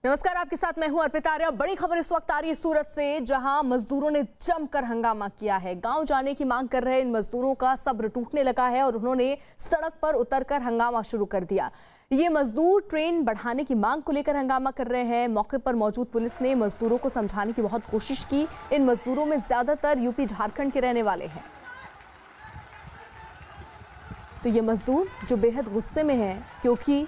नमस्कार, आपके साथ मैं हूं अर्पिता आर्या। बड़ी खबर इस वक्त आ रही है सूरत से, जहां मजदूरों ने जमकर हंगामा किया है। गांव जाने की मांग कर रहे इन मजदूरों का सब्र टूटने लगा है और उन्होंने सड़क पर उतरकर हंगामा शुरू कर दिया। ये मजदूर ट्रेन बढ़ाने की मांग को लेकर हंगामा कर रहे हैं। मौके पर मौजूद पुलिस ने मजदूरों को समझाने की बहुत कोशिश की। इन मजदूरों में ज्यादातर यूपी झारखंड के रहने वाले हैं। तो ये मजदूर जो बेहद गुस्से में हैं, क्योंकि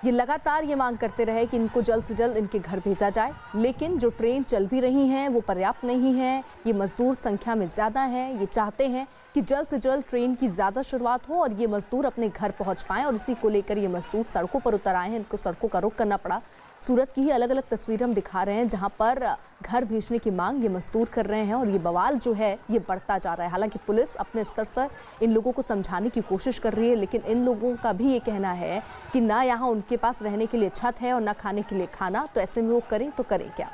ये लगातार ये मांग करते रहे कि इनको जल्द से जल्द इनके घर भेजा जाए, लेकिन जो ट्रेन चल भी रही हैं वो पर्याप्त नहीं है। ये मजदूर संख्या में ज़्यादा हैं। ये चाहते हैं कि जल्द से जल्द ट्रेन की ज़्यादा शुरुआत हो और ये मजदूर अपने घर पहुंच पाएं, और इसी को लेकर ये मजदूर सड़कों पर उतर आए हैं। इनको सड़कों का रुख करना पड़ा। सूरत की ही अलग अलग तस्वीरें हम दिखा रहे हैं, जहां पर घर भेजने की मांग ये मजदूर कर रहे हैं और ये बवाल जो है ये बढ़ता जा रहा है। हालांकि पुलिस अपने स्तर से इन लोगों को समझाने की कोशिश कर रही है, लेकिन इन लोगों का भी ये कहना है कि ना यहाँ उनके पास रहने के लिए छत है और ना खाने के लिए खाना, तो ऐसे में वो करें तो करें क्या।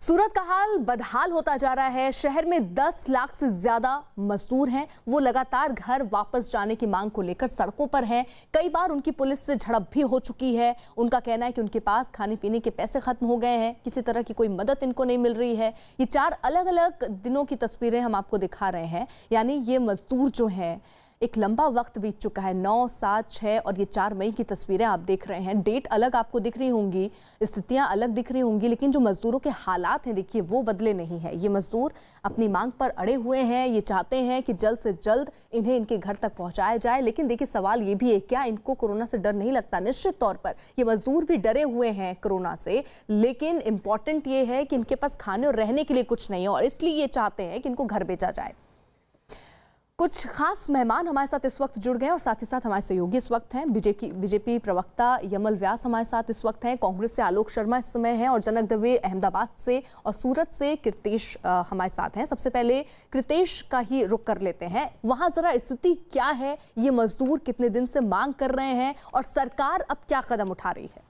सूरत का हाल बदहाल होता जा रहा है। शहर में 10 लाख से ज्यादा मजदूर हैं। वो लगातार घर वापस जाने की मांग को लेकर सड़कों पर हैं। कई बार उनकी पुलिस से झड़प भी हो चुकी है। उनका कहना है कि उनके पास खाने पीने के पैसे खत्म हो गए हैं, किसी तरह की कोई मदद इनको नहीं मिल रही है। ये 4 अलग अलग दिनों की तस्वीरें हम आपको दिखा रहे हैं। यानी ये मजदूर जो हैं, एक लंबा वक्त बीत चुका है। 9, 7, 6 और ये 4 मई की तस्वीरें आप देख रहे हैं। डेट अलग आपको दिख रही होंगी, स्थितियां अलग दिख रही होंगी, लेकिन जो मजदूरों के हालात हैं देखिए वो बदले नहीं हैं। ये मजदूर अपनी मांग पर अड़े हुए हैं। ये चाहते हैं कि जल्द से जल्द इन्हें इनके घर तक पहुंचाया जाए। लेकिन देखिए सवाल ये भी है, क्या इनको कोरोना से डर नहीं लगता? निश्चित तौर पर ये मजदूर भी डरे हुए हैं कोरोना से, लेकिन इंपॉर्टेंट ये है कि इनके पास खाने और रहने के लिए कुछ नहीं है, और इसलिए ये चाहते हैं कि इनको घर भेजा जाए। कुछ खास मेहमान हमारे साथ इस वक्त जुड़ गए और साथ ही साथ हमारे सहयोगी इस वक्त हैं। बीजेपी प्रवक्ता यमल व्यास हमारे साथ इस वक्त हैं, कांग्रेस से आलोक शर्मा इस समय हैं, और जनक दवे अहमदाबाद से और सूरत से कृतेश हमारे साथ हैं। सबसे पहले कृतेश का ही रुख कर लेते हैं। वहां जरा स्थिति क्या है, ये मजदूर कितने दिन से मांग कर रहे हैं और सरकार अब क्या कदम उठा रही है?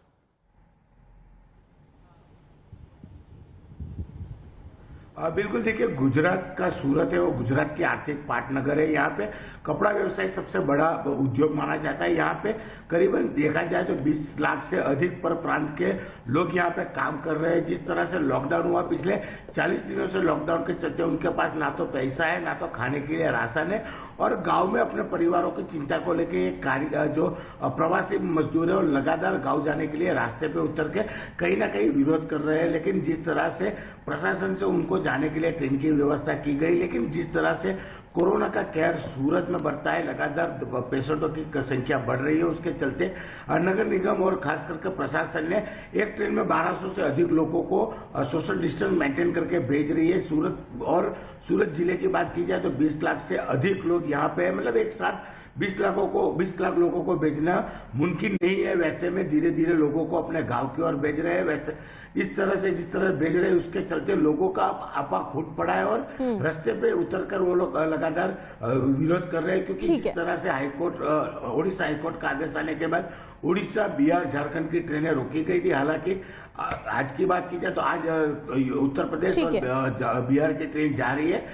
बिल्कुल, देखिए गुजरात का सूरत है, वो गुजरात की आर्थिक पाटनगर है। यहाँ पे कपड़ा व्यवसाय सबसे बड़ा उद्योग माना जाता है। यहाँ पे करीबन देखा जाए तो 20 लाख से अधिक पर प्रांत के लोग यहाँ पे काम कर रहे हैं। जिस तरह से लॉकडाउन हुआ, पिछले 40 दिनों से लॉकडाउन के चलते उनके पास ना तो पैसा है, ना तो खाने के लिए राशन है, और गाँव में अपने परिवारों की चिंता को लेकर जो प्रवासी मजदूर है वो लगातार गाँव जाने के लिए रास्ते पे उतर के कहीं ना कहीं विरोध कर रहे हैं। लेकिन जिस तरह से प्रशासन से उनको जाने के लिए ट्रेन की व्यवस्था की गई, लेकिन जिस तरह से कोरोना का कहर सूरत में बढ़ता है, लगातार पेशेंटों की संख्या बढ़ रही है, उसके चलते नगर निगम और खास करके प्रशासन ने एक ट्रेन में 1200 से अधिक लोगों को सोशल डिस्टेंस मेंटेन करके भेज रही है। सूरत जिले की बात की जाए तो 20 लाख से अधिक लोग यहाँ पे, मतलब एक साथ 20 लाख लोगों को भेजना मुमकिन नहीं है। वैसे में धीरे धीरे लोगों को अपने गांव की ओर भेज रहे हैं। वैसे इस तरह से जिस तरह भेज रहे हैं, उसके चलते लोगों का आपा फूट पड़ा है और रास्ते पे उतरकर वो लोग लगातार विरोध कर रहे हैं। क्योंकि जिस तरह से ओडिशा हाईकोर्ट का आदेश आने के बाद उड़ीसा, बिहार, झारखंड की ट्रेनें रोकी गई थी। हालांकि आज की बात की जाए तो आज उत्तर प्रदेश और बिहार की ट्रेन जा रही है।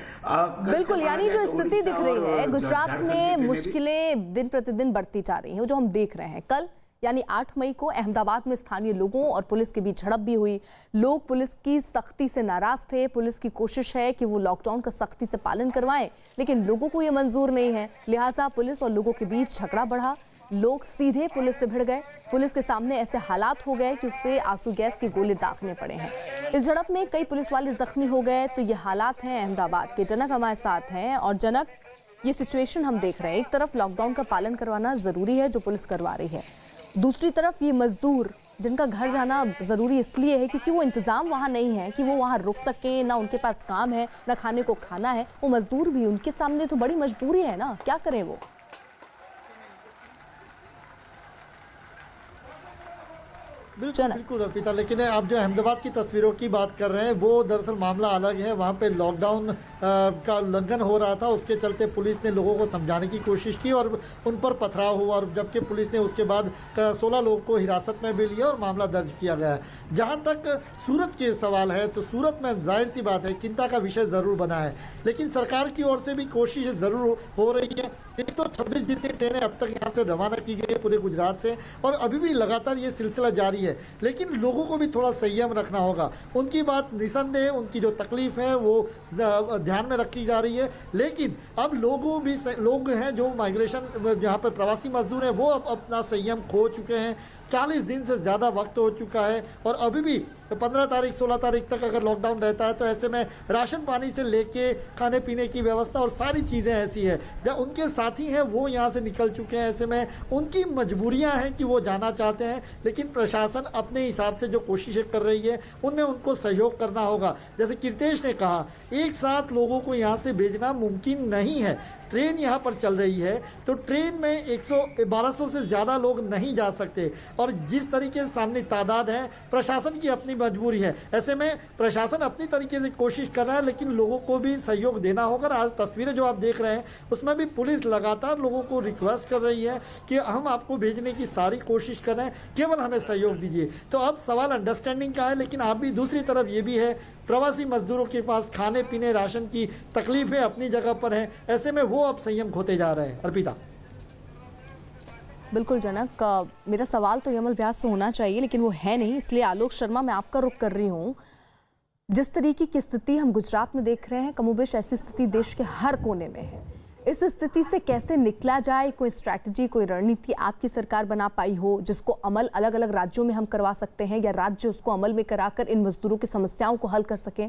बिल्कुल, यानी जो स्थिति दिख रही है गुजरात में, मुश्किलें दिन प्रतिदिन बढ़ती जा रही हैं, जो हम देख रहे हैं। कल यानी 8 मई को अहमदाबाद में स्थानीय लोगों और पुलिस के बीच झड़प भी हुई। लोग पुलिस की सख्ती से नाराज थे। पुलिस की कोशिश है कि वो लॉकडाउन का सख्ती से पालन करवाएं, लेकिन लोगों को ये मंजूर नहीं है। लिहाजा पुलिस और लोगों के बीच झगड़ा बढ़ा। लोग सीधे पुलिस से भिड़ गए। पुलिस के सामने ऐसे हालात हो गए कि उससे आंसू गैस के गोले दागने पड़े हैं। इस झड़प में कई पुलिस वाले जख्मी हो गए। तो ये हालात हैं अहमदाबाद के। जनक हमारे साथ हैं, और जनक, ये सिचुएशन हम देख रहे हैं। एक तरफ लॉकडाउन का पालन करवाना जरूरी है, जो पुलिस करवा रही है। दूसरी तरफ ये मजदूर जिनका घर जाना जरूरी इसलिए है क्योंकि वो इंतजाम वहाँ नहीं है कि वो वहाँ रुक सके, ना उनके पास काम है, ना खाने को खाना है। वो मजदूर भी, उनके सामने तो बड़ी मजबूरी है ना, क्या करें वो? बिल्कुल अर्पिता, लेकिन आप जो अहमदाबाद की तस्वीरों की बात कर रहे हैं वो दरअसल मामला अलग है। वहाँ पे लॉकडाउन का उल्लंघन हो रहा था। उसके चलते पुलिस ने लोगों को समझाने की कोशिश की और उन पर पथराव हुआ, और जबकि पुलिस ने उसके बाद 16 लोगों को हिरासत में भी लिया और मामला दर्ज किया गया है। जहां तक सूरत के सवाल है तो सूरत में जाहिर सी बात है चिंता का विषय ज़रूर बना है, लेकिन सरकार की ओर से भी कोशिश ज़रूर हो रही है। 126 जितनी ट्रेनें अब तक यहाँ से रवाना की गई है पूरे गुजरात से, और अभी भी लगातार ये सिलसिला जारी है। लेकिन लोगों को भी थोड़ा संयम रखना होगा। उनकी बात निसंदेह, उनकी जो तकलीफ है वो ध्यान में रखी जा रही है, लेकिन अब लोग हैं जो माइग्रेशन जहाँ पर प्रवासी मजदूर हैं वो अब अपना संयम खो चुके हैं। 40 दिन से ज़्यादा वक्त हो चुका है और अभी भी 15 तारीख 16 तारीख तक अगर लॉकडाउन रहता है तो ऐसे में राशन पानी से लेके खाने पीने की व्यवस्था और सारी चीज़ें ऐसी है। जब उनके साथी हैं वो यहाँ से निकल चुके हैं, ऐसे में उनकी मजबूरियाँ हैं कि वो जाना चाहते हैं, लेकिन प्रशासन अपने हिसाब से जो कोशिशें कर रही है उनमें उनको सहयोग करना होगा। जैसे कीर्तेश ने कहा, एक साथ लोगों को यहाँ से भेजना मुमकिन नहीं है। ट्रेन यहाँ पर चल रही है तो ट्रेन में 1200 से ज़्यादा लोग नहीं जा सकते, और जिस तरीके से सामने तादाद है, प्रशासन की अपनी मजबूरी है। ऐसे में प्रशासन अपनी तरीके से कोशिश कर रहा है, लेकिन लोगों को भी सहयोग देना होगा। आज तस्वीरें जो आप देख रहे हैं उसमें भी पुलिस लगातार लोगों को रिक्वेस्ट कर रही है कि हम आपको भेजने की सारी कोशिश कर रहे हैं, केवल हमें सहयोग दीजिए। तो अब सवाल अंडरस्टैंडिंग का है, लेकिन आप भी दूसरी तरफ ये भी है, प्रवासी मजदूरों के पास खाने पीने राशन की तकलीफें अपनी जगह पर हैं, ऐसे में वो अब संयम खोते जा रहे हैं। अर्पिता। बिल्कुल जनक, मेरा सवाल तो यमल व्यास से होना चाहिए लेकिन वो है नहीं, इसलिए आलोक शर्मा मैं आपका रुख कर रही हूँ। जिस तरीके की स्थिति हम गुजरात में देख रहे हैं, कमोबेश ऐसी स्थिति देश के हर कोने में है। इस स्थिति से कैसे निकला जाए, कोई स्ट्रैटेजी, कोई रणनीति आपकी सरकार बना पाई हो जिसको अमल अलग अलग राज्यों में हम करवा सकते हैं, या राज्य उसको अमल में कराकर इन मजदूरों की समस्याओं को हल कर सकें?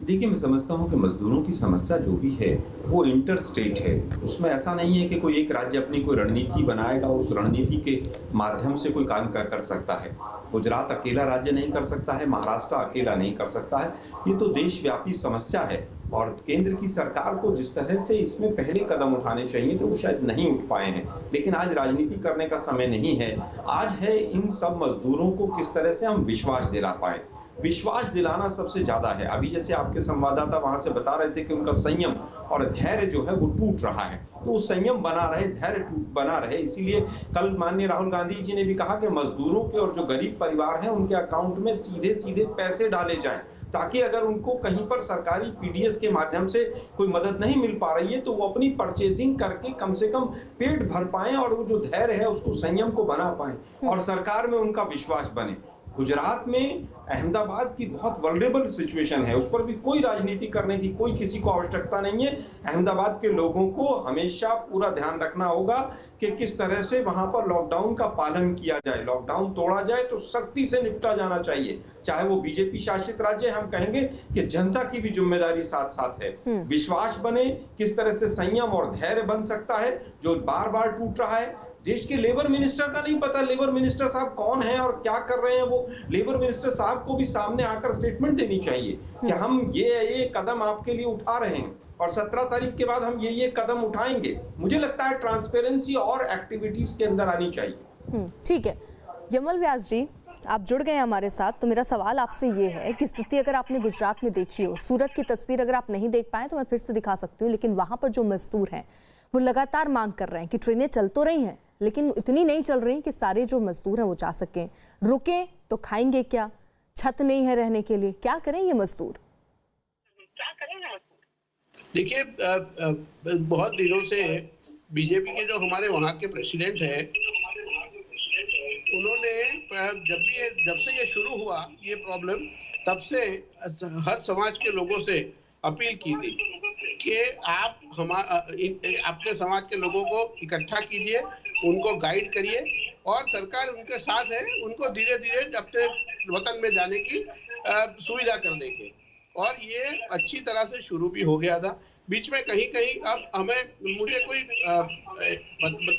देखिए, मैं समझता हूं कि मजदूरों की समस्या जो भी है वो इंटर स्टेट है। उसमें ऐसा नहीं है कि कोई एक राज्य अपनी कोई रणनीति बनाएगा और उस रणनीति के माध्यम से कोई काम कर सकता है। गुजरात अकेला राज्य नहीं कर सकता है, महाराष्ट्र अकेला नहीं कर सकता है। ये तो देशव्यापी समस्या है और केंद्र की सरकार को जिस तरह से इसमें पहले कदम उठाने चाहिए तो वो शायद नहीं उठ पाए हैं। लेकिन आज राजनीति करने का समय नहीं है। आज है इन सब मजदूरों को किस तरह से हम विश्वास दिला पाए। विश्वास दिलाना सबसे ज्यादा है। अभी जैसे आपके संवाददाता वहां से बता रहे थे कि उनका संयम और धैर्य जो है वो टूट रहा है, तो वो संयम बना रहे, धैर्य बना रहे। इसीलिए कल माननीय राहुल गांधी जी ने भी कहा कि मजदूरों के और जो गरीब परिवार हैं उनके अकाउंट में सीधे सीधे पैसे डाले जाएं, ताकि अगर उनको कहीं पर सरकारी पीडीएस के माध्यम से कोई मदद नहीं मिल पा रही है तो वो अपनी परचेजिंग करके कम से कम पेट भर पाएं और वो जो धैर्य है उसको संयम को बना पाएं और सरकार में उनका विश्वास बने। गुजरात में अहमदाबाद की बहुत वल्नरेबल सिचुएशन है, उस पर भी कोई राजनीति करने की कोई किसी को आवश्यकता नहीं है। अहमदाबाद के लोगों को हमेशा पूरा ध्यान रखना होगा कि किस तरह से वहां पर लॉकडाउन का पालन किया जाए। लॉकडाउन तोड़ा जाए तो सख्ती से निपटा जाना चाहिए, चाहे वो बीजेपी शासित राज्य। हम कहेंगे कि जनता की भी जिम्मेदारी साथ साथ है। विश्वास बने, किस तरह से संयम और धैर्य बन सकता है जो बार बार टूट रहा है। देश के लेबर मिनिस्टर का नहीं पता लेबर मिनिस्टर साहब कौन है और क्या कर रहे हैं। वो लेबर मिनिस्टर साहब को भी सामने आकर स्टेटमेंट देनी चाहिए कि हम ये कदम आपके लिए उठा रहे हैं और 17 तारीख के बाद हम ये कदम उठाएंगे। मुझे लगता है ट्रांसपेरेंसी और एक्टिविटीज के अंदर आनी चाहिए। ठीक है, यमल व्यास जी आप जुड़ गए हमारे साथ, तो मेरा सवाल आपसे ये है कि स्थिति अगर आपने गुजरात में देखी हो, सूरत की तस्वीर अगर आप नहीं देख पाए तो मैं फिर से दिखा सकती हूँ, लेकिन वहां पर जो मजदूर हैं वो लगातार मांग कर रहे हैं कि ट्रेनें चल तो रही हैं लेकिन इतनी नहीं चल रही कि सारे जो मजदूर हैं वो जा सकें। रुके तो खाएंगे क्या, छत नहीं है रहने के लिए, क्या करें ये मजदूर? देखिए, बहुत दिनों से बीजेपी के जो हमारे वहाँ के प्रेसिडेंट हैं, उन्होंने जब से ये शुरू हुआ ये प्रॉब्लम, तब से हर समाज के लोगों से अपील की थी कि आप अपने समाज के लोगों को इकट्ठा कीजिए, उनको गाइड करिए और सरकार उनके साथ है, उनको धीरे धीरे अपने वतन में जाने की सुविधा कर देंगे। और ये अच्छी तरह से शुरू भी हो गया था। बीच में कहीं कहीं अब मुझे कोई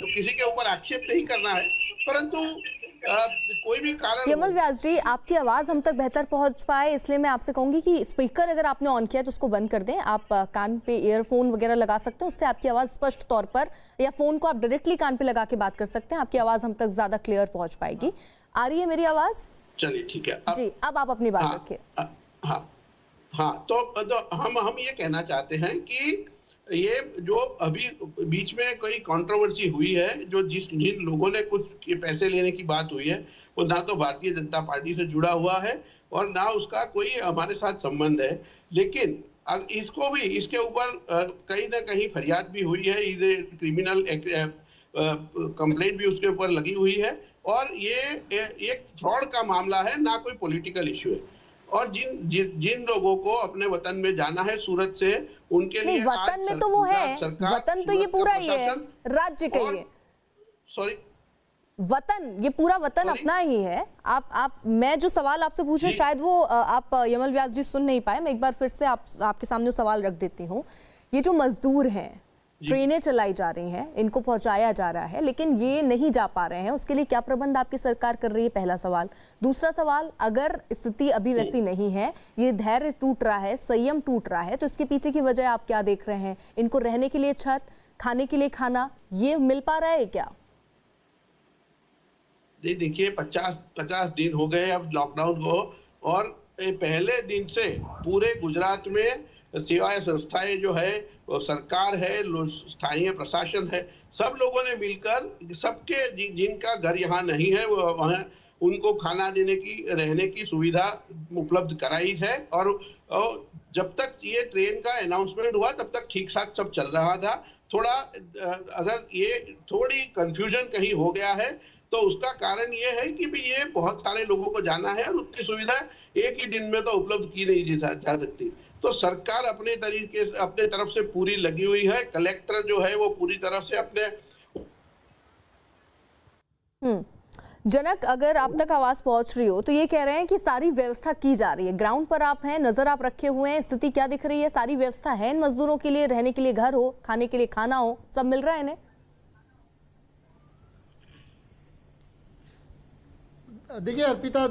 किसी के ऊपर आक्षेप नहीं करना है, परंतु कोई भी कारण। यमल व्यास जी आपकी आवाज हम तक बेहतर पहुंच पाए इसलिए मैं आपसे कहूंगी कि स्पीकर अगर आपने ऑन किया तो उसको बंद कर दें। आप कान पे ईयरफोन वगैरह लगा सकते हैं, उससे आपकी आवाज स्पष्ट तौर पर, या फोन को आप डायरेक्टली कान पे लगा के बात कर सकते हैं, आपकी आवाज हम तक ज्यादा क्लियर पहुंच पाएगी। आ रही है मेरी आवाज? चलिए ठीक है जी, अब आप अपनी बात रखिए। हाँ, हाँ, तो हम ये कहना चाहते हैं कि ये जो अभी बीच में कोई कंट्रोवर्सी हुई है, जो जिन लोगों ने कुछ पैसे लेने की बात हुई है, वो ना तो भारतीय जनता पार्टी से जुड़ा हुआ है और ना उसका कोई हमारे साथ संबंध है। लेकिन इसको भी, इसके ऊपर कहीं ना कहीं फरियाद भी हुई है, क्रिमिनल कंप्लेंट भी उसके ऊपर लगी हुई है और ये एक फ्रॉड का मामला है, ना कोई पॉलिटिकल इश्यू है। और जिन लोगों को अपने वतन में जाना है सूरत से, उनके लिए वतन में तो वो है, वतन तो ये पूरा ही है, राज्य का ही है। सॉरी, वतन, ये पूरा वतन अपना ही है। आप मैं जो सवाल आपसे पूछ रहे, शायद वो आप यमल व्यास जी सुन नहीं पाए। मैं एक बार फिर से आपके सामने सवाल रख देती हूँ। ये जो मजदूर हैं, ट्रेनें चलाई जा रही हैं, इनको पहुंचाया जा रहा है, लेकिन ये नहीं जा पा रहे हैं, उसके लिए क्या प्रबंध आपकी सरकार कर रही है? पहला सवाल। दूसरा सवाल, अगर स्थिति अभी वैसी नहीं है, ये धैर्य टूट रहा है, संयम टूट रहा है, तो इसके पीछे की वजह आप क्या देख रहे हैं? इनको रहने के लिए छत, खाने के लिए खाना, ये मिल पा रहा है क्या? जी देखिए, 50 दिन हो गए अब लॉकडाउन को, और पहले दिन से पूरे गुजरात में सेवाएं संस्थाएं जो है, सरकार है, स्थानीय प्रशासन है, सब लोगों ने मिलकर सबके जिनका घर यहाँ नहीं है वो वहाँ उनको खाना देने की, रहने की सुविधा उपलब्ध कराई है। और जब तक ये ट्रेन का अनाउंसमेंट हुआ तब तक ठीक ठाक सब चल रहा था। थोड़ा अगर ये थोड़ी कंफ्यूजन कहीं हो गया है तो उसका कारण ये है कि भी ये बहुत सारे लोगों को जाना है और उतनी सुविधा एक ही दिन में तो उपलब्ध की नहीं जा सकती। तो सरकार अपने तरीके से, अपने तरफ से पूरी लगी हुई है। कलेक्टर जो है वो पूरी तरह से अपने जनक, अगर आप तक आवाज पहुंच रही हो तो ये कह रहे हैं कि सारी व्यवस्था की जा रही है, ग्राउंड पर आप हैं, नजर आप रखे हुए हैं, स्थिति क्या दिख रही है? सारी व्यवस्था है इन मजदूरों के लिए, रहने के लिए घर हो, खाने के लिए खाना हो, सब मिल रहा है इन्हें? देखिए अर्पिता,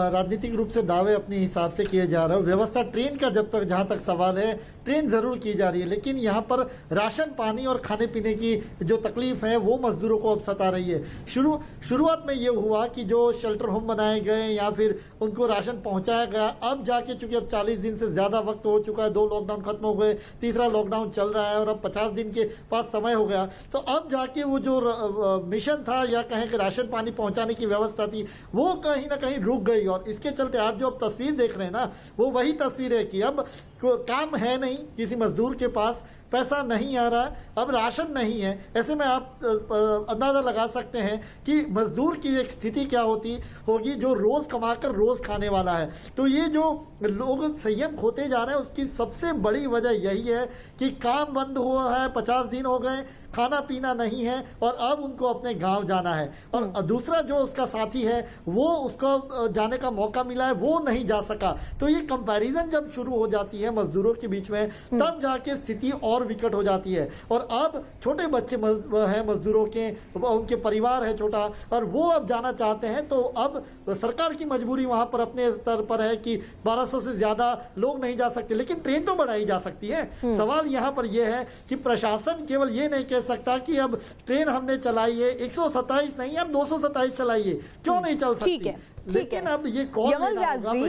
राजनीतिक रूप से दावे अपने हिसाब से किए जा रहे हो। व्यवस्था ट्रेन का जहां तक सवाल है, ट्रेन जरूर की जा रही है, लेकिन यहाँ पर राशन पानी और खाने पीने की जो तकलीफ है वो मजदूरों को अब सता रही है। शुरुआत में ये हुआ कि जो शेल्टर होम बनाए गए या फिर उनको राशन पहुंचाया गया, अब जाके चूंकि अब 40 दिन से ज्यादा वक्त हो चुका है, 2 लॉकडाउन खत्म हो गए, तीसरा लॉकडाउन चल रहा है और अब 50 दिन के पास समय हो गया, तो अब जाके वो जो मिशन था या कहें कि राशन पानी पहुंचाने की व्यवस्था थी वो कहीं ना कहीं रुक गई। और इसके चलते आप जो अब तस्वीर देख रहे हैं ना, वो वही तस्वीर है कि अब काम है नहीं, किसी मजदूर के पास पैसा नहीं आ रहा है, अब राशन नहीं है। ऐसे में आप अंदाजा लगा सकते हैं कि मजदूर की एक स्थिति क्या होगी जो रोज कमाकर रोज खाने वाला है। तो ये जो लोग संयम खोते जा रहे हैं उसकी सबसे बड़ी वजह यही है कि काम बंद हुआ है, 50 दिन हो गए, खाना पीना नहीं है और अब उनको अपने गांव जाना है। और दूसरा जो उसका साथी है वो उसको जाने का मौका मिला है, वो नहीं जा सका। तो ये कंपैरिजन जब शुरू हो जाती है मजदूरों के बीच में, तब जाके स्थिति और विकट हो जाती है। और अब छोटे बच्चे हैं मजदूरों के, उनके परिवार है छोटा, और वो अब जाना चाहते हैं, तो अब सरकार की मजबूरी वहां पर अपने स्तर पर है कि 1200 से ज्यादा लोग नहीं जा सकते, लेकिन ट्रेन तो बढ़ाई जा सकती है। सवाल यहाँ पर यह है कि प्रशासन केवल ये नहीं कह सकता कि अब ट्रेन हमने चलाई है, 127 नहीं, अब 227 चलाइए, क्यों नहीं चल सकती? ठीक है। लेकिन अब ये कौन यमल व्यास जी,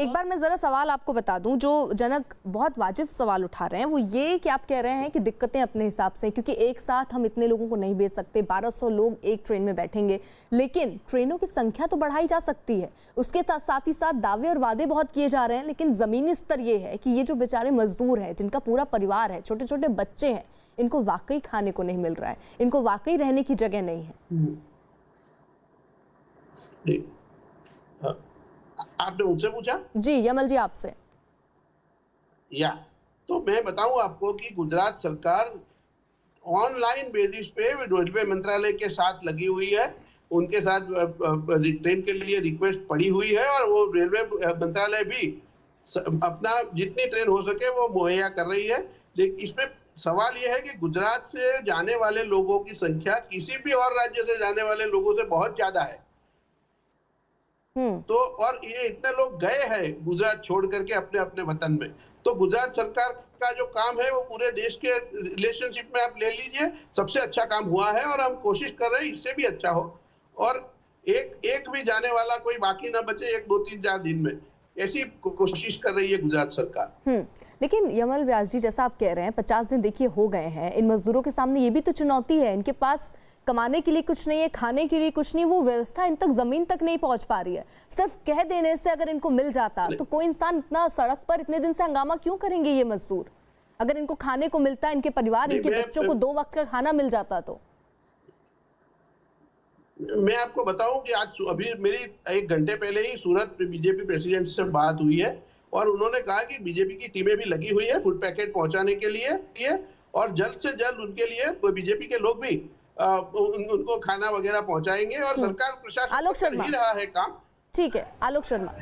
एक बार मैं जरा सवाल आपको बता दूं, जो जनक बहुत वाजिब सवाल उठा रहे हैं वो ये कि आप कह रहे हैं कि दिक्कतें अपने हिसाब से, क्योंकि एक साथ हम इतने लोगों को नहीं भेज सकते, 1200 लोग एक ट्रेन में बैठेंगे, लेकिन ट्रेनों की संख्या तो बढ़ाई जा सकती है। उसके साथ ही साथ दावे और वादे बहुत किए जा रहे हैं, लेकिन जमीनी स्तर ये है कि ये जो बेचारे मजदूर हैं, जिनका पूरा परिवार है, छोटे छोटे बच्चे हैं, इनको वाकई खाने को नहीं मिल रहा है, इनको वाकई रहने की जगह नहीं है। आपने उनसे पूछा? जी यमल जी, आपसे। तो मैं बताऊं आपको कि गुजरात सरकार ऑनलाइन बेसिस पे रेलवे मंत्रालय के साथ लगी हुई है, उनके साथ ट्रेन के लिए रिक्वेस्ट पड़ी हुई है, और वो रेलवे मंत्रालय भी अपना जितनी ट्रेन हो सके वो मुहैया कर रही है। लेकिन इसमें सवाल यह है कि गुजरात से जाने वाले लोगों की संख्या किसी भी और राज्य से जाने वाले लोगों से बहुत ज्यादा है। तो और ये इतने लोग गए हैं गुजरात छोड़ करके अपने अपने वतन में, तो गुजरात सरकार का जो काम है वो पूरे देश के रिलेशनशिप में आप ले लीजिए, सबसे अच्छा काम हुआ है, और हम कोशिश कर रहे हैं इससे भी अच्छा हो, और एक भी जाने वाला कोई बाकी ना बचे 1, 2, 3, 4 दिन में। ऐसी कोशिश कर रही है गुजरात सरकार। लेकिन यमल व्यास जी, जैसा आप कह रहे हैं 50 दिन देखिए हो गए हैं, इन मजदूरों के सामने ये भी तो चुनौती है, इनके पास कमाने के लिए कुछ नहीं है, खाने के लिए कुछ नहीं, वो व्यवस्था इन तक जमीन तक नहीं पहुंच पा रही है। सिर्फ कह देने से अगर इनको मिल जाता तो कोई इंसान इतना सड़क पर इतने दिन से हंगामा क्यों करेंगे ये मजदूर? अगर इनको खाने को मिलता, इनके परिवार, इनके बच्चों को 2 वक्त का खाना मिल जाता तो। मैं आपको बताऊं कि आज अभी मेरी 1 घंटे पहले ही सूरत बीजेपी प्रेसिडेंट से बात हुई है और उन्होंने कहा कि बीजेपी की टीमें भी लगी हुई है फूड पैकेट पहुंचाने के लिए और जल्द से जल्द उनके लिए बीजेपी के लोग भी उनको खाना वगैरह पहुंचाएंगे और सरकार प्रशासन कर ही रहा है काम। ठीक है, आलोक शर्मा।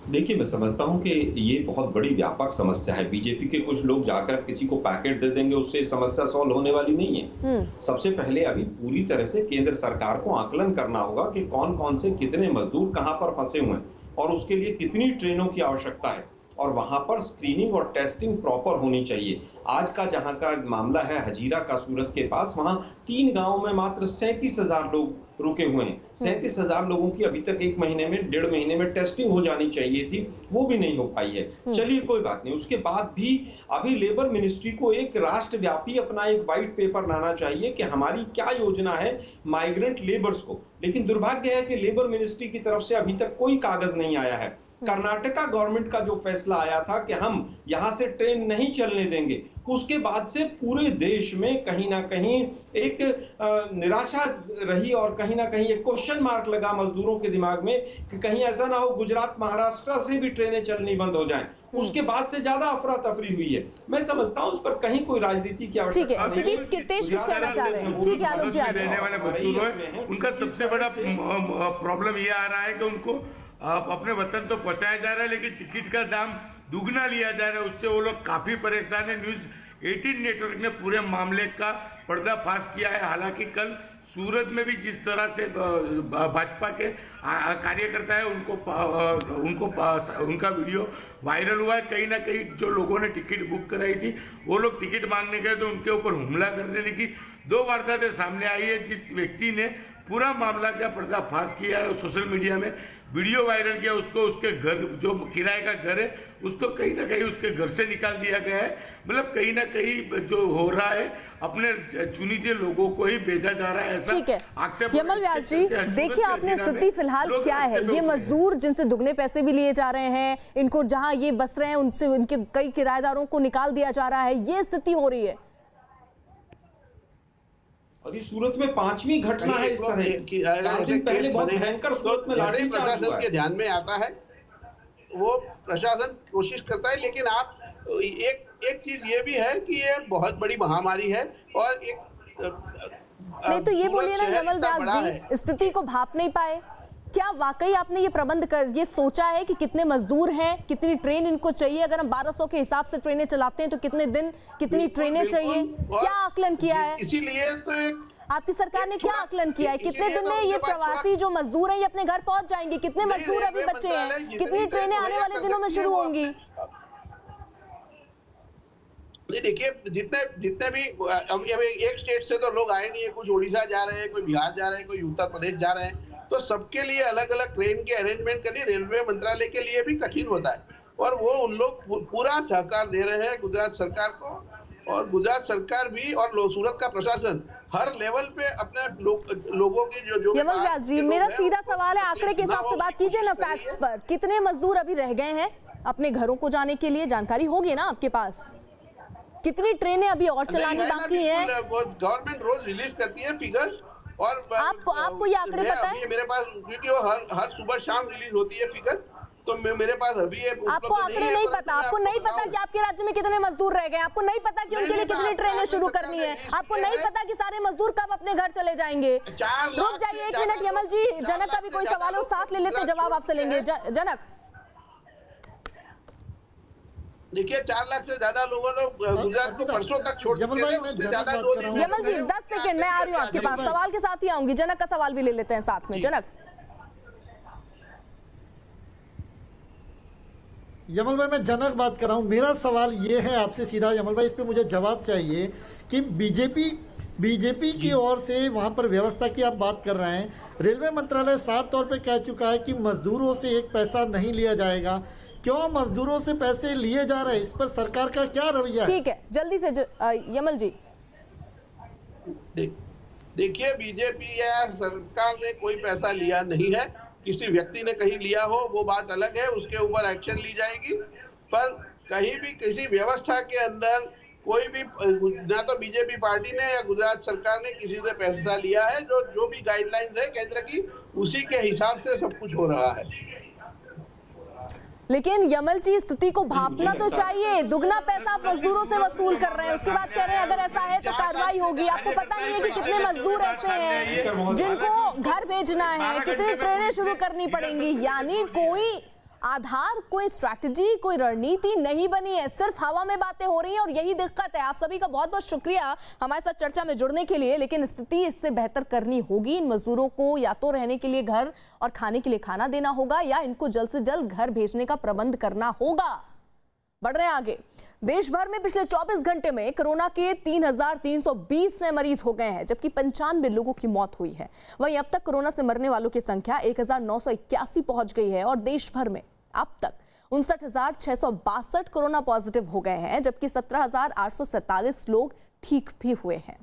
देखिए, मैं समझता हूं कि ये बहुत बड़ी व्यापक समस्या है। बीजेपी के कुछ लोग जाकर किसी को पैकेट दे देंगे, उससे समस्या सॉल्व होने वाली नहीं है। सबसे पहले अभी पूरी तरह से केंद्र सरकार को आकलन करना होगा कि कौन कौन से कितने मजदूर कहां पर फंसे हुए हैं और उसके लिए कितनी ट्रेनों की आवश्यकता है और वहां पर स्क्रीनिंग और टेस्टिंग प्रॉपर होनी चाहिए। आज का जहां का मामला है हजीरा का सूरत के पास, वहां 3 गांवों में मात्र 37,000 लोग रुके हुए हैं। 37,000 लोगों की अभी तक 1 महीने में 1.5 महीने में टेस्टिंग हो जानी चाहिए थी, वो भी नहीं हो पाई है। चलिए कोई बात नहीं, उसके बाद भी अभी लेबर मिनिस्ट्री को एक राष्ट्रव्यापी अपना एक व्हाइट पेपर लाना चाहिए कि हमारी क्या योजना है माइग्रेंट लेबर्स को। लेकिन दुर्भाग्य है कि लेबर मिनिस्ट्री की तरफ से अभी तक कोई कागज नहीं आया है। कर्नाटका गवर्नमेंट का जो फैसला आया था कि हम यहां से ट्रेन नहीं चलने देंगे, उसके बाद से पूरे देश में कहीं ना कहीं एक निराशा रही और कहीं ना कहीं एक क्वेश्चन मार्क लगा मजदूरों के दिमाग में कि कहीं ऐसा ना हो गुजरात महाराष्ट्र से भी ट्रेनें चलनी बंद हो जाएं। उसके बाद से ज्यादा अफरा तफरी हुई है। मैं समझता हूं उस पर कहीं कोई राजनीति की आवश्यकता नहीं है। ठीक है, इस बीच कीर्तेश कुछ कहना चाह रहे हैं। ठीक है, आलोक जी, रहने वाले मजदूर हैं, उनका सबसे बड़ा प्रॉब्लम ये आ रहा है कि उनको अपने वतन तो पहुंचाया जा रहा है लेकिन टिकट का दाम दुगना लिया जा रहा है। उससे वो लोग काफी परेशान है। न्यूज 18 नेटवर्क ने पूरे मामले का पर्दाफाश किया है। हालांकि कल सूरत में भी जिस तरह से भाजपा के कार्यकर्ता है उनका वीडियो वायरल हुआ है, कहीं ना कहीं जो लोगों ने टिकट बुक कराई थी वो लोग टिकट मांगने गए तो उनके ऊपर हमला कर देने की 2 वारदातें सामने आई है। जिस व्यक्ति ने पूरा मामला का पर्दाफाश किया है, सोशल मीडिया में वीडियो वायरल किया, उसको उसके घर जो किराए का घर है उसको कहीं ना कहीं उसके घर से निकाल दिया गया है। मतलब कहीं ना कहीं जो हो रहा है अपने चुनिंदे लोगों को ही भेजा जा रहा है, ऐसा ठीक है। आक्षेप। यमल व्यास जी, देखिए आपने स्थिति फिलहाल क्या है, ये मजदूर जिनसे दुगने पैसे भी लिए जा रहे हैं, इनको जहां ये बस रहे हैं उनसे उनके कई किराएदारों को निकाल दिया जा रहा है, ये स्थिति हो रही है। अभी सूरत में 5वीं घटना है इस तरह की। 4 दिन पहले बहुत भयंकर सूरत में लाठीचार्ज हुआ प्रशासन के ध्यान में आता है, वो प्रशासन कोशिश करता है। लेकिन आप एक चीज ये भी है कि ये बहुत बड़ी महामारी है और एक नहीं तो ये बोलिए ना यमल व्यास जी, स्थिति को भाप नहीं पाए क्या? वाकई आपने ये प्रबंध कर ये सोचा है कि कितने मजदूर हैं, कितनी ट्रेन इनको चाहिए? अगर हम 1200 के हिसाब से ट्रेनें चलाते हैं तो कितने दिन कितनी ट्रेनें चाहिए? क्या आकलन किया है? इसीलिए तो आपकी सरकार ने क्या आकलन किया है? कितने दिन में ये प्रवासी जो मजदूर हैं ये अपने घर पहुंच जाएंगे? कितने मजदूर अभी बचे हैं? कितनी ट्रेनें आने वाले दिनों में शुरू होंगी? नहीं देखिए, जितने भी अब एक स्टेट से तो लोग आए नहीं है, कुछ उड़ीसा जा रहे हैं, कोई बिहार जा रहे हैं, कोई उत्तर प्रदेश जा रहे हैं, तो सबके लिए अलग अलग ट्रेन के अरेंजमेंट करनी रेलवे मंत्रालय के लिए भी कठिन होता है। और वो उन लोग पूरा सहकार दे रहे हैं गुजरात सरकार को, और गुजरात सरकार भी और सूरत का प्रशासन हर लेवल पे अपने लोगों की जो यमल व्यास जी, मेरा सीधा सवाल है, आंकड़े के हिसाब से बात कीजिए ना, फैक्ट्स पर कितने मजदूर अभी रह गए हैं अपने घरों को जाने के लिए? जानकारी होगी ना आपके पास, कितनी ट्रेनें अभी और चलानी बाकी हैं? गवर्नमेंट रोज रिलीज करती है फिगर, और आपको ये आंकड़े पता है? मेरे पास, क्योंकि वो हर सुबह शाम रिलीज होती है फिगर, तो मेरे पास अभी ये आपको आंकड़े नहीं पता? आपको नहीं पता कि आपके राज्य में कितने मजदूर रह गए? आपको नहीं पता कि उनके लिए कितनी ट्रेनें शुरू करनी है? आपको नहीं पता कि सारे मजदूर कब अपने घर चले जाएंगे? रुक जाइए 1 मिनट यमल जी, जनक का भी कोई सवाल हो साथ ले लेते, जवाब आपसे लेंगे। जनक, देखिए 4 लाख से ज्यादा लोगों ने गुजरात को परसों तक छोड़ दिया। यमल जी 10 सेकंड, मैं आ रही हूँ आपके पास, सवाल के साथ ही आऊंगी। जनक का सवाल भी ले लेते हैं साथ में। जनक, यमल भाई, मैं जनक बात कर रहा हूँ। मेरा सवाल ये है आपसे सीधा, यमल भाई, इस पे मुझे जवाब चाहिए कि बीजेपी बीजेपी की ओर से वहां पर व्यवस्था की आप बात कर रहे हैं। रेलवे मंत्रालय साफ तौर पे कह चुका है कि मजदूरों से एक पैसा नहीं लिया जाएगा। क्यों मजदूरों से पैसे लिए जा रहे हैं, इस पर सरकार का क्या रवैया है? ठीक है, जल्दी से यमल जी। देखिए, बीजेपी या सरकार ने कोई पैसा लिया नहीं है। किसी व्यक्ति ने कहीं लिया हो वो बात अलग है, उसके ऊपर एक्शन ली जाएगी। पर कहीं भी किसी व्यवस्था के अंदर कोई भी, ना तो बीजेपी पार्टी ने या गुजरात सरकार ने किसी से पैसा लिया है। जो भी गाइडलाइंस है केंद्र की, उसी के हिसाब से सब कुछ हो रहा है। लेकिन यमल जी, स्थिति को भांपना तो चाहिए। दुगना पैसा आप मजदूरों से वसूल कर रहे हैं, उसके बाद कह रहे हैं अगर ऐसा है तो कार्रवाई होगी। आपको पता नहीं है कि कितने मजदूर ऐसे हैं जिनको घर भेजना है, कितनी ट्रेनें शुरू करनी पड़ेंगी। यानी कोई आधार, कोई स्ट्रैटेजी, कोई रणनीति नहीं बनी है, सिर्फ हवा में बातें हो रही हैं और यही दिक्कत है। आप सभी का बहुत बहुत शुक्रिया हमारे साथ चर्चा में जुड़ने के लिए। लेकिन स्थिति इससे बेहतर करनी होगी। इन मजदूरों को या तो रहने के लिए घर और खाने के लिए खाना देना होगा, या इनको जल्द से जल्द घर भेजने का प्रबंध करना होगा। बढ़ रहे हैं आगे। देश भर में पिछले 24 घंटे में कोरोना के 3,320 नए मरीज हो गए हैं, जबकि 95 लोगों की मौत हुई है। वहीं अब तक कोरोना से मरने वालों की संख्या 1,981 पहुंच गई है और देश भर में अब तक 59,662 कोरोना पॉजिटिव हो गए हैं, जबकि 17,847 लोग ठीक भी हुए हैं।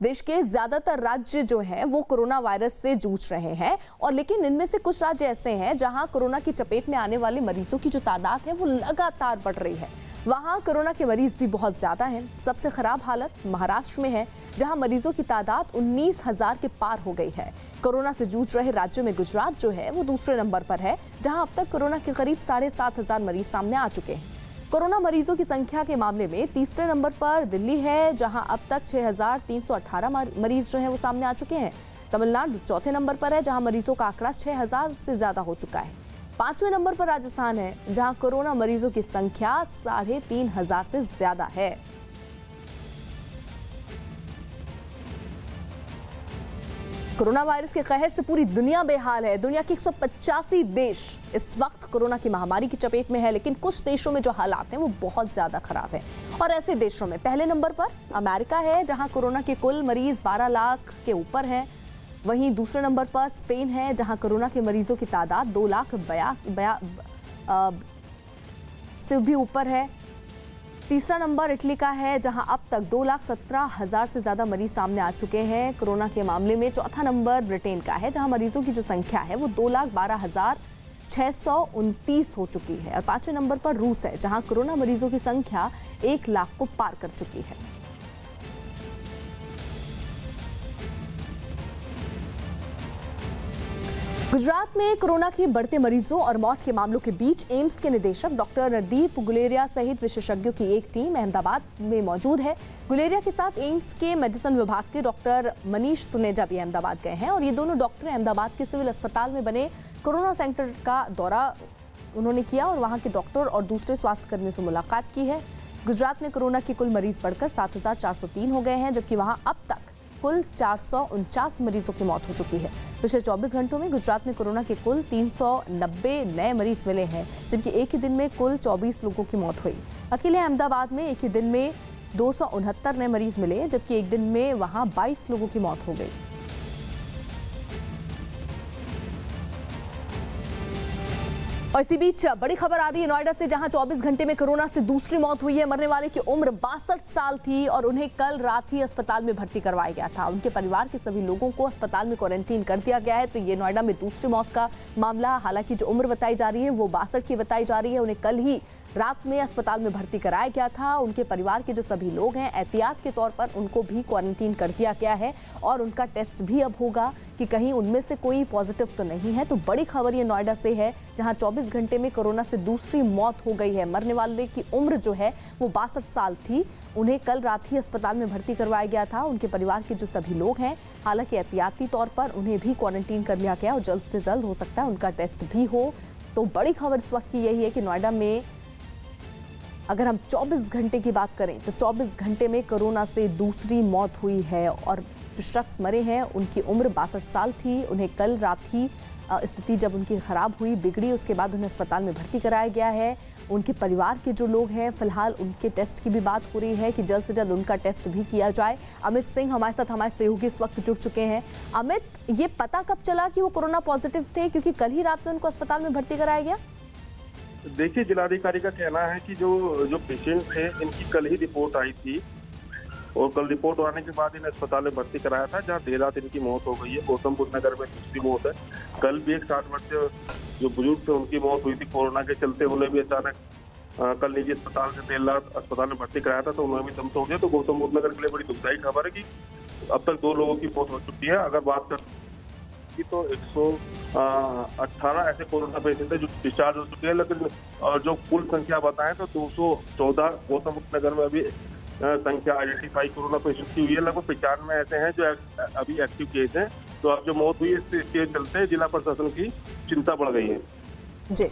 देश के ज्यादातर राज्य जो हैं वो कोरोना वायरस से जूझ रहे हैं, और लेकिन इनमें से कुछ राज्य ऐसे हैं जहां कोरोना की चपेट में आने वाले मरीजों की जो तादाद है वो लगातार बढ़ रही है। वहां कोरोना के मरीज भी बहुत ज्यादा हैं। सबसे खराब हालत महाराष्ट्र में है, जहां मरीजों की तादाद 19,000 के पार हो गई है। कोरोना से जूझ रहे राज्यों में गुजरात जो है वो दूसरे नंबर पर है, जहां अब तक कोरोना के करीब 7,500 मरीज सामने आ चुके हैं। कोरोना मरीजों की संख्या के मामले में तीसरे नंबर पर दिल्ली है, जहां अब तक 6,318 मरीज जो हैं वो सामने आ चुके हैं। तमिलनाडु चौथे नंबर पर है, जहां मरीजों का आंकड़ा 6,000 से ज्यादा हो चुका है। पांचवें नंबर पर राजस्थान है, जहां कोरोना मरीजों की संख्या 3,500 से ज्यादा है। कोरोना वायरस के कहर से पूरी दुनिया बेहाल है। दुनिया के 185 देश इस वक्त कोरोना की महामारी की चपेट में है, लेकिन कुछ देशों में जो हालात हैं वो बहुत ज्यादा खराब है। और ऐसे देशों में पहले नंबर पर अमेरिका है, जहां कोरोना के कुल मरीज 12 लाख के ऊपर हैं। वहीं दूसरे नंबर पर स्पेन है, जहां कोरोना के मरीजों की तादाद 2 लाख से भी ऊपर है। तीसरा नंबर इटली का है, जहां अब तक 2,17,000 से ज्यादा मरीज सामने आ चुके हैं कोरोना के मामले में। चौथा नंबर ब्रिटेन का है, जहां मरीजों की जो संख्या है वो 2,12,629 हो चुकी है। और पांचवें नंबर पर रूस है, जहां कोरोना मरीजों की संख्या 1 लाख को पार कर चुकी है। गुजरात में कोरोना के बढ़ते मरीजों और मौत के मामलों के बीच एम्स के निदेशक डॉक्टर रणदीप गुलेरिया सहित विशेषज्ञों की एक टीम अहमदाबाद में मौजूद है। गुलेरिया के साथ एम्स के मेडिसिन विभाग के डॉक्टर मनीष सुनेजा भी अहमदाबाद गए हैं, और ये दोनों डॉक्टर अहमदाबाद के सिविल अस्पताल में बने कोरोना सेंटर का दौरा उन्होंने किया और वहां के डॉक्टर और दूसरे स्वास्थ्य कर्मियों से मुलाकात की है। गुजरात में कोरोना के कुल मरीज बढ़कर 7,403 हो गए हैं, जबकि वहां अब तक कुल 449 मरीजों की मौत हो चुकी है। पिछले 24 घंटों में गुजरात में कोरोना के कुल 390 नए मरीज मिले हैं, जबकि एक ही दिन में कुल 24 लोगों की मौत हुई। अकेले अहमदाबाद में एक ही दिन में 269 नए मरीज मिले, जबकि एक दिन में वहां 22 लोगों की मौत हो गई। और इसी बीच बड़ी खबर आ रही है नोएडा से, जहां 24 घंटे में कोरोना से दूसरी मौत हुई है। मरने वाले की उम्र 62 साल थी और उन्हें कल रात ही अस्पताल में भर्ती करवाया गया था। उनके परिवार के सभी लोगों को अस्पताल में क्वारंटीन कर दिया गया है। तो ये नोएडा में दूसरी मौत का मामला, हालांकि जो उम्र बताई जा रही है वो 62 की बताई जा रही है। उन्हें कल ही रात में अस्पताल में भर्ती कराया गया था। उनके परिवार के जो सभी लोग हैं, एहतियात के तौर पर उनको भी क्वारंटीन कर दिया गया है, और उनका टेस्ट भी अब होगा कि कहीं उनमें से कोई पॉजिटिव तो नहीं है। तो बड़ी खबर ये नोएडा से है, जहां 24 घंटे में कोरोना से दूसरी मौत हो गई है। मरने वाले की उम्र जो है वो 62 साल थी। उन्हें कल रात ही अस्पताल में भर्ती करवाया गया था। उनके परिवार के जो सभी लोग हैं, हालांकि एहतियाती तौर पर उन्हें भी क्वारंटीन कर लिया गया और जल्द से जल्द हो सकता है उनका टेस्ट भी हो। तो बड़ी खबर इस वक्त की यही है कि नोएडा में अगर हम 24 घंटे की बात करें तो 24 घंटे में कोरोना से दूसरी मौत हुई है, और जो शख्स मरे हैं उनकी उम्र 62 साल थी। उन्हें कल रात ही स्थिति जब उनकी खराब हुई, बिगड़ी, उसके बाद उन्हें अस्पताल में भर्ती कराया गया है। उनके परिवार के जो लोग हैं, फिलहाल उनके टेस्ट की भी बात हो रही है कि जल्द से जल्द उनका टेस्ट भी किया जाए। अमित सिंह हमारे साथ, हमारे सहयोगी इस वक्त जुड़ चुके हैं। अमित, ये पता कब चला कि वो कोरोना पॉजिटिव थे, क्योंकि कल ही रात में उनको अस्पताल में भर्ती कराया गया? देखिए, जिलाधिकारी का कहना है कि जो पेशेंट थे इनकी कल ही रिपोर्ट आई थी और कल रिपोर्ट आने के बाद इन्हें अस्पताल में भर्ती कराया था, जहां देर रात इनकी मौत हो गई है। गौतम बुद्ध नगर में दूसरी मौत है। कल भी एक 60 वर्षीय जो बुजुर्ग थे उनकी मौत हुई थी कोरोना के चलते। उन्हें भी अचानक कल निजी अस्पताल से देर रात अस्पताल में भर्ती कराया था, तो उन्हें भी दम तोड़ दिया। तो गौतम बुद्ध नगर के लिए बड़ी दुखदायी खबर है कि अब तक 2 लोगों की मौत हो चुकी है। अगर बात कर तो 118 ऐसे कोरोना पेशेंट है जो डिस्चार्ज हो चुके हैं, लेकिन जो कुल संख्या बताएं तो 214 गौतम बुद्ध नगर में अभी संख्या आइडेंटिफाई कोरोना पेशेंट की हुई है। लगभग 95 ऐसे हैं जो अभी एक्टिव केस हैं। तो अब जो मौत हुई है इसके चलते जिला प्रशासन की चिंता बढ़ गई है जी।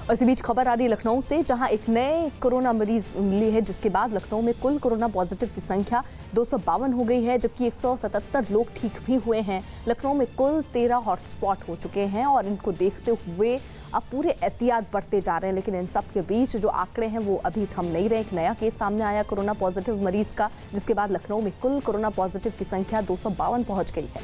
और इसी बीच खबर आ रही है लखनऊ से, जहां एक नए कोरोना मरीज मिली है, जिसके बाद लखनऊ में कुल कोरोना पॉजिटिव की संख्या 252 हो गई है, जबकि 177 लोग ठीक भी हुए हैं। लखनऊ में कुल 13 हॉटस्पॉट हो चुके हैं और इनको देखते हुए अब पूरे एहतियात बढ़ते जा रहे हैं। लेकिन इन सब के बीच जो आंकड़े हैं वो अभी थम नहीं रहे। एक नया केस सामने आया कोरोना पॉजिटिव मरीज का, जिसके बाद लखनऊ में कुल कोरोना पॉजिटिव की संख्या 252 पहुंच गई है।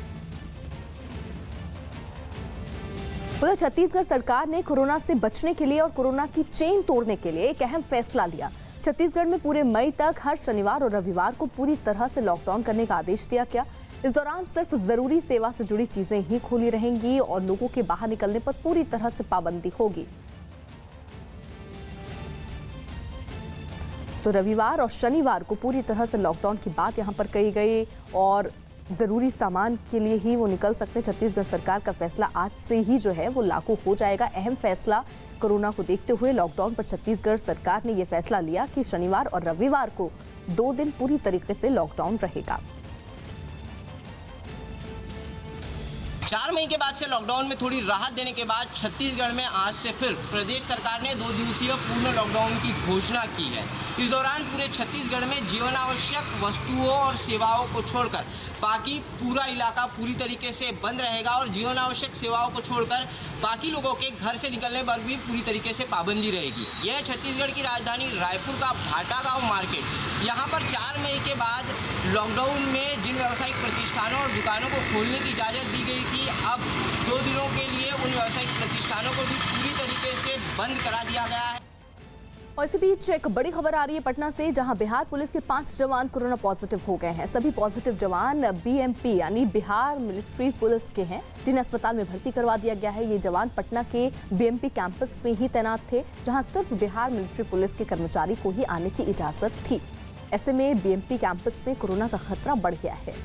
उधर छत्तीसगढ़ सरकार ने कोरोना से बचने के लिए और कोरोना की चेन तोड़ने के लिए एक अहम फैसला लिया। छत्तीसगढ़ में पूरे मई तक हर शनिवार और रविवार को पूरी तरह से लॉकडाउन करने का आदेश दिया गया। इस दौरान सिर्फ जरूरी सेवा से जुड़ी चीजें ही खुली रहेंगी और लोगों के बाहर निकलने पर पूरी तरह से पाबंदी होगी। तो रविवार और शनिवार को पूरी तरह से लॉकडाउन की बात यहां पर कही गई और जरूरी सामान के लिए ही वो निकल सकते हैं। छत्तीसगढ़ सरकार का फैसला आज से ही जो है वो लागू हो जाएगा। अहम फैसला, कोरोना को देखते हुए लॉकडाउन पर छत्तीसगढ़ सरकार ने यह फैसला लिया कि शनिवार और रविवार को 2 दिन पूरी तरीके से लॉकडाउन रहेगा। 4 मई के बाद से लॉकडाउन में थोड़ी राहत देने के बाद छत्तीसगढ़ में आज से फिर प्रदेश सरकार ने 2 दिवसीय पूर्ण लॉकडाउन की घोषणा की है। इस दौरान पूरे छत्तीसगढ़ में जीवन आवश्यक वस्तुओं और सेवाओं को छोड़कर बाकी पूरा इलाका पूरी तरीके से बंद रहेगा और जीवन आवश्यक सेवाओं को छोड़कर बाकी लोगों के घर से निकलने पर भी पूरी तरीके से पाबंदी रहेगी। यह छत्तीसगढ़ की राजधानी रायपुर का भाटा गांव मार्केट। यहाँ पर 4 मई के बाद लॉकडाउन में जिन व्यावसायिक प्रतिष्ठानों और दुकानों को खोलने की इजाज़त दी गई थी, अब 2 दिनों के लिए उन व्यावसायिक प्रतिष्ठानों को भी पूरी तरीके से बंद करा दिया गया है। और इसी बीच एक बड़ी खबर आ रही है पटना से, जहां बिहार पुलिस के 5 जवान कोरोना पॉजिटिव हो गए हैं। सभी पॉजिटिव जवान बीएमपी यानी बिहार मिलिट्री पुलिस के हैं, जिन्हें अस्पताल में भर्ती करवा दिया गया है। ये जवान पटना के बीएमपी कैंपस में ही तैनात थे, जहां सिर्फ बिहार मिलिट्री पुलिस के कर्मचारी को ही आने की इजाजत थी। ऐसे में बीएमपी कैंपस में कोरोना का खतरा बढ़ गया है।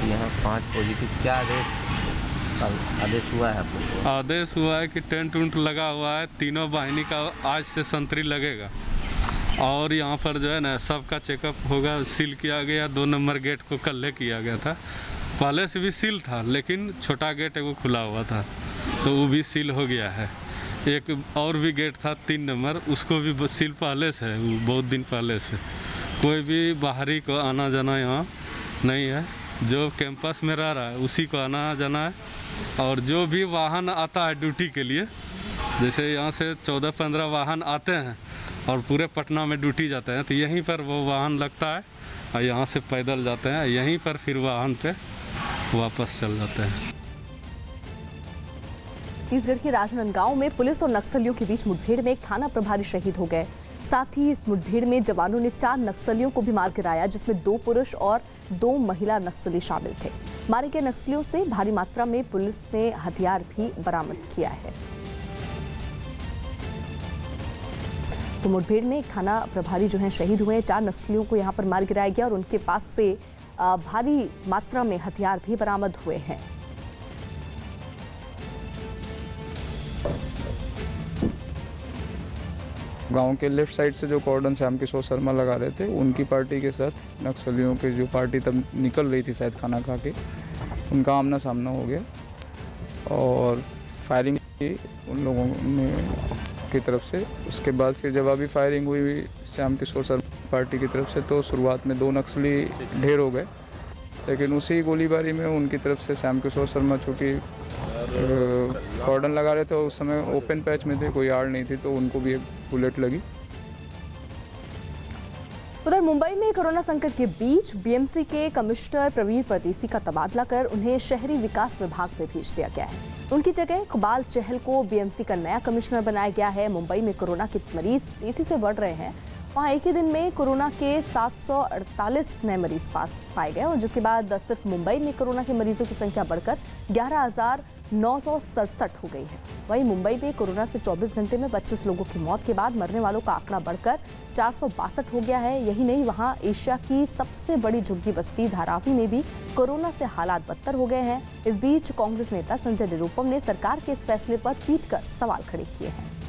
यहाँ 5 पॉजिटिव, क्या आदेश हुआ है आपको? आदेश हुआ है कि टेंट उंट लगा हुआ है, तीनों वाहिनी का आज से संतरी लगेगा और यहाँ पर जो है ना सबका चेकअप होगा। सील किया गया, 2 नंबर गेट को कल किया गया था। पहले से भी सील था, लेकिन छोटा गेट वो खुला हुआ था तो वो भी सील हो गया है। एक और भी गेट था 3 नंबर, उसको भी सील पहले से है, वो बहुत दिन पहले से। कोई भी बाहरी को आना जाना यहाँ नहीं है। जो कैंपस में रह रहा है उसी को आना जाना है और जो भी वाहन आता है ड्यूटी के लिए, जैसे यहाँ से 14-15 वाहन आते हैं और पूरे पटना में ड्यूटी जाते हैं, तो यहीं पर वो वाहन लगता है और यहाँ से पैदल जाते हैं, यहीं पर फिर वाहन पे वापस चल जाते हैं। छत्तीसगढ़ के राजनांदगांव में पुलिस और नक्सलियों के बीच मुठभेड़ में एक थाना प्रभारी शहीद हो गए। साथ ही इस मुठभेड़ में जवानों ने 4 नक्सलियों को भी मार गिराया, जिसमें 2 पुरुष और 2 महिला नक्सली शामिल थे। मारे गए नक्सलियों से भारी मात्रा में पुलिस ने हथियार भी बरामद किया है। तो मुठभेड़ में एक थाना प्रभारी जो है शहीद हुए हैं। 4 नक्सलियों को यहां पर मार गिराया गया और उनके पास से भारी मात्रा में हथियार भी बरामद हुए हैं। गांव के लेफ्ट साइड से जो कॉर्डन श्याम किशोर शर्मा लगा रहे थे, उनकी पार्टी के साथ नक्सलियों की जो पार्टी तब निकल रही थी शायद खाना खा के, उनका आमना सामना हो गया और फायरिंग की। उन लोगों ने की तरफ से। उसके बाद फिर जवाबी फायरिंग हुई श्याम किशोर शर्मा पार्टी की तरफ से, तो शुरुआत में 2 नक्सली ढेर हो गए, लेकिन उसी गोलीबारी में उनकी तरफ से श्याम किशोर शर्मा चूँकि कॉर्डन लगा रहे थे, उस समय ओपन पैच में थे, कोई आड़ नहीं थी, तो उनको भी एक बुलेट लगी। उधर मुंबई में कोरोना संकट के बीच बीएमसी के कमिश्नर प्रवीण परदेसी का तबादला कर उन्हें शहरी विकास विभाग में भेज दिया गया है। उनकी जगह इकबाल चहल को बीएमसी का नया कमिश्नर बनाया गया है। मुंबई में कोरोना के मरीज तेजी से बढ़ रहे हैं। वहाँ एक ही दिन में कोरोना के 748 नए मरीज पाए गए और जिसके बाद सिर्फ मुंबई में कोरोना के मरीजों की संख्या बढ़कर 11,967 हो गई है। वहीं मुंबई में कोरोना से 24 घंटे में 25 लोगों की मौत के बाद मरने वालों का आंकड़ा बढ़कर 462 हो गया है। यही नहीं, वहाँ एशिया की सबसे बड़ी झुग्गी बस्ती धारावी में भी कोरोना से हालात बदतर हो गए हैं। इस बीच कांग्रेस नेता संजय निरुपम ने सरकार के इस फैसले पर पीट कर सवाल खड़े किए हैं।